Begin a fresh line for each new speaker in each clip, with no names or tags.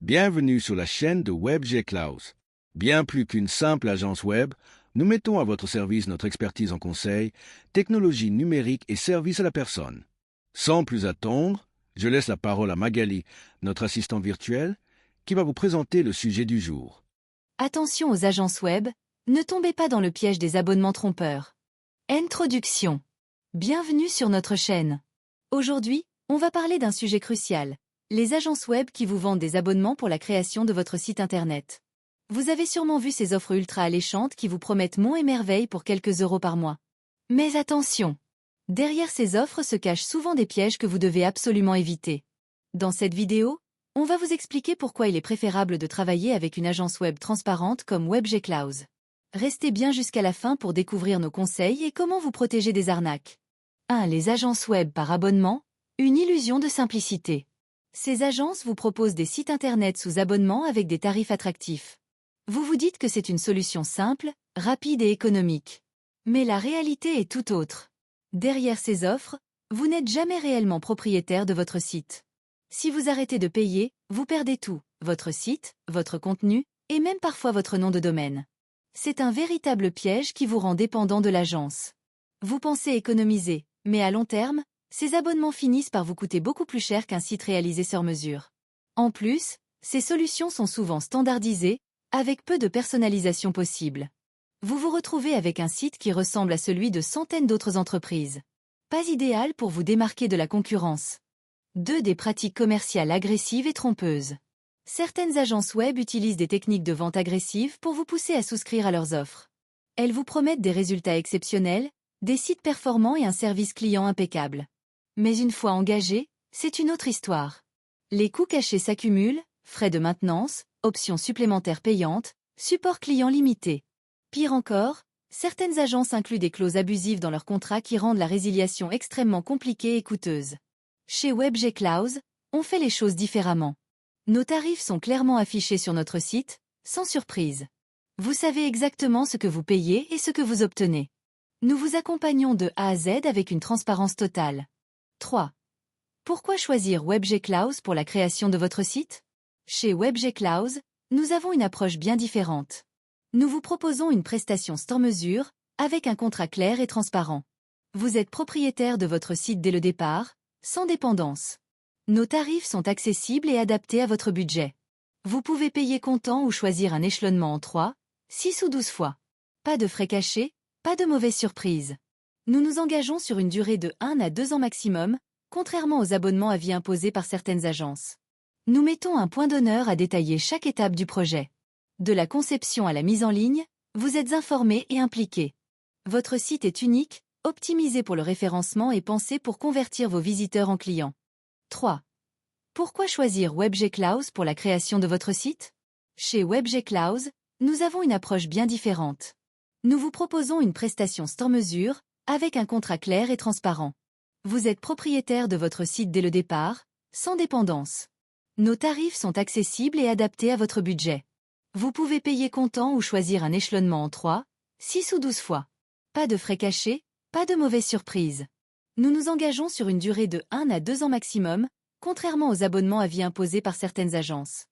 Bienvenue sur la chaîne de WebG Klaus. Bien plus qu'une simple agence web, nous mettons à votre service notre expertise en conseil, technologie numérique et service à la personne. Sans plus attendre, je laisse la parole à Magali, notre assistante virtuelle, qui va vous présenter le sujet du jour.
Attention aux agences web, ne tombez pas dans le piège des abonnements trompeurs. Introduction. Bienvenue sur notre chaîne. Aujourd'hui, on va parler d'un sujet crucial, les agences web qui vous vendent des abonnements pour la création de votre site internet. Vous avez sûrement vu ces offres ultra alléchantes qui vous promettent monts et merveilles pour quelques euros par mois. Mais attention! Derrière ces offres se cachent souvent des pièges que vous devez absolument éviter. Dans cette vidéo, on va vous expliquer pourquoi il est préférable de travailler avec une agence web transparente comme WebG Klaus. Restez bien jusqu'à la fin pour découvrir nos conseils et comment vous protéger des arnaques. 1. Les agences web par abonnement, une illusion de simplicité. Ces agences vous proposent des sites internet sous abonnement avec des tarifs attractifs. Vous vous dites que c'est une solution simple, rapide et économique. Mais la réalité est tout autre. Derrière ces offres, vous n'êtes jamais réellement propriétaire de votre site. Si vous arrêtez de payer, vous perdez tout, votre site, votre contenu, et même parfois votre nom de domaine. C'est un véritable piège qui vous rend dépendant de l'agence. Vous pensez économiser, mais à long terme, ces abonnements finissent par vous coûter beaucoup plus cher qu'un site réalisé sur mesure. En plus, ces solutions sont souvent standardisées, avec peu de personnalisation possible. Vous vous retrouvez avec un site qui ressemble à celui de centaines d'autres entreprises. Pas idéal pour vous démarquer de la concurrence. 2. Des pratiques commerciales agressives et trompeuses. Certaines agences web utilisent des techniques de vente agressives pour vous pousser à souscrire à leurs offres. Elles vous promettent des résultats exceptionnels, des sites performants et un service client impeccable. Mais une fois engagé, c'est une autre histoire. Les coûts cachés s'accumulent, frais de maintenance, options supplémentaires payantes, support client limité. Pire encore, certaines agences incluent des clauses abusives dans leurs contrats qui rendent la résiliation extrêmement compliquée et coûteuse. Chez WebG Klaus, on fait les choses différemment. Nos tarifs sont clairement affichés sur notre site, sans surprise. Vous savez exactement ce que vous payez et ce que vous obtenez. Nous vous accompagnons de A à Z avec une transparence totale. 3. Pourquoi choisir WebG Klaus pour la création de votre site? Chez WebG Klaus, nous avons une approche bien différente. Nous vous proposons une prestation sur mesure, avec un contrat clair et transparent. Vous êtes propriétaire de votre site dès le départ, sans dépendance. Nos tarifs sont accessibles et adaptés à votre budget. Vous pouvez payer comptant ou choisir un échelonnement en 3, 6 ou 12 fois. Pas de frais cachés, pas de mauvaises surprises. Nous nous engageons sur une durée de 1 à 2 ans maximum, contrairement aux abonnements à vie imposés par certaines agences. Nous mettons un point d'honneur à détailler chaque étape du projet. De la conception à la mise en ligne, vous êtes informé et impliqué. Votre site est unique, optimisé pour le référencement et pensé pour convertir vos visiteurs en clients. 3. Pourquoi choisir WebG Klaus pour la création de votre site? Chez WebG Klaus, nous avons une approche bien différente. Nous vous proposons une prestation sur mesure, avec un contrat clair et transparent. Vous êtes propriétaire de votre site dès le départ, sans dépendance. Nos tarifs sont accessibles et adaptés à votre budget. Vous pouvez payer comptant ou choisir un échelonnement en 3, 6 ou 12 fois. Pas de frais cachés, pas de mauvaises surprises. Nous nous engageons sur une durée de 1 à 2 ans maximum, contrairement aux abonnements à vie imposés par certaines agences.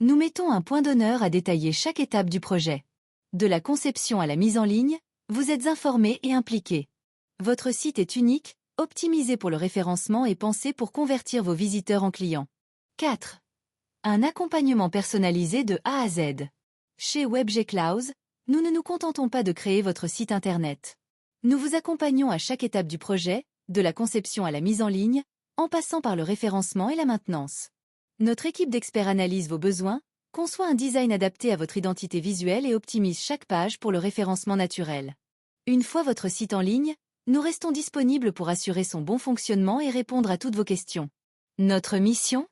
Nous mettons un point d'honneur à détailler chaque étape du projet. De la conception à la mise en ligne, vous êtes informé et impliqué. Votre site est unique, optimisé pour le référencement et pensé pour convertir vos visiteurs en clients. 4. Un accompagnement personnalisé de A à Z. Chez WebG Klaus, nous ne nous contentons pas de créer votre site internet. Nous vous accompagnons à chaque étape du projet, de la conception à la mise en ligne, en passant par le référencement et la maintenance. Notre équipe d'experts analyse vos besoins, conçoit un design adapté à votre identité visuelle et optimise chaque page pour le référencement naturel. Une fois votre site en ligne, nous restons disponibles pour assurer son bon fonctionnement et répondre à toutes vos questions. Notre mission?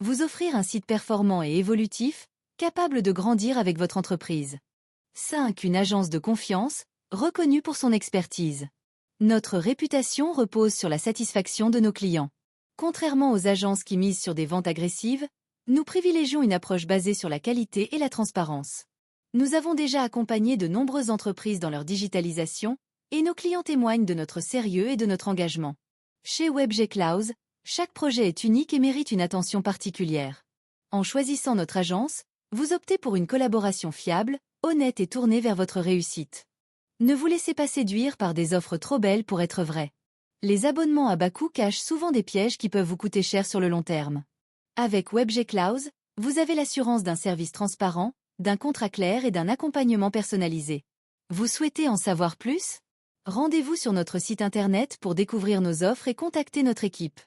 Vous offrir un site performant et évolutif, capable de grandir avec votre entreprise. 5. Une agence de confiance, reconnue pour son expertise. Notre réputation repose sur la satisfaction de nos clients. Contrairement aux agences qui misent sur des ventes agressives, nous privilégions une approche basée sur la qualité et la transparence. Nous avons déjà accompagné de nombreuses entreprises dans leur digitalisation, et nos clients témoignent de notre sérieux et de notre engagement. Chez WebG Klaus, chaque projet est unique et mérite une attention particulière. En choisissant notre agence, vous optez pour une collaboration fiable, honnête et tournée vers votre réussite. Ne vous laissez pas séduire par des offres trop belles pour être vraies. Les abonnements à bas coût cachent souvent des pièges qui peuvent vous coûter cher sur le long terme. Avec WebGclause, vous avez l'assurance d'un service transparent, d'un contrat clair et d'un accompagnement personnalisé. Vous souhaitez en savoir plus? Rendez-vous sur notre site internet pour découvrir nos offres et contacter notre équipe.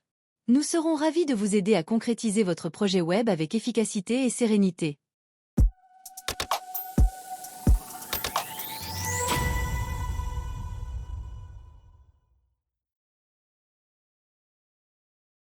Nous serons ravis de vous aider à concrétiser votre projet web avec efficacité et sérénité.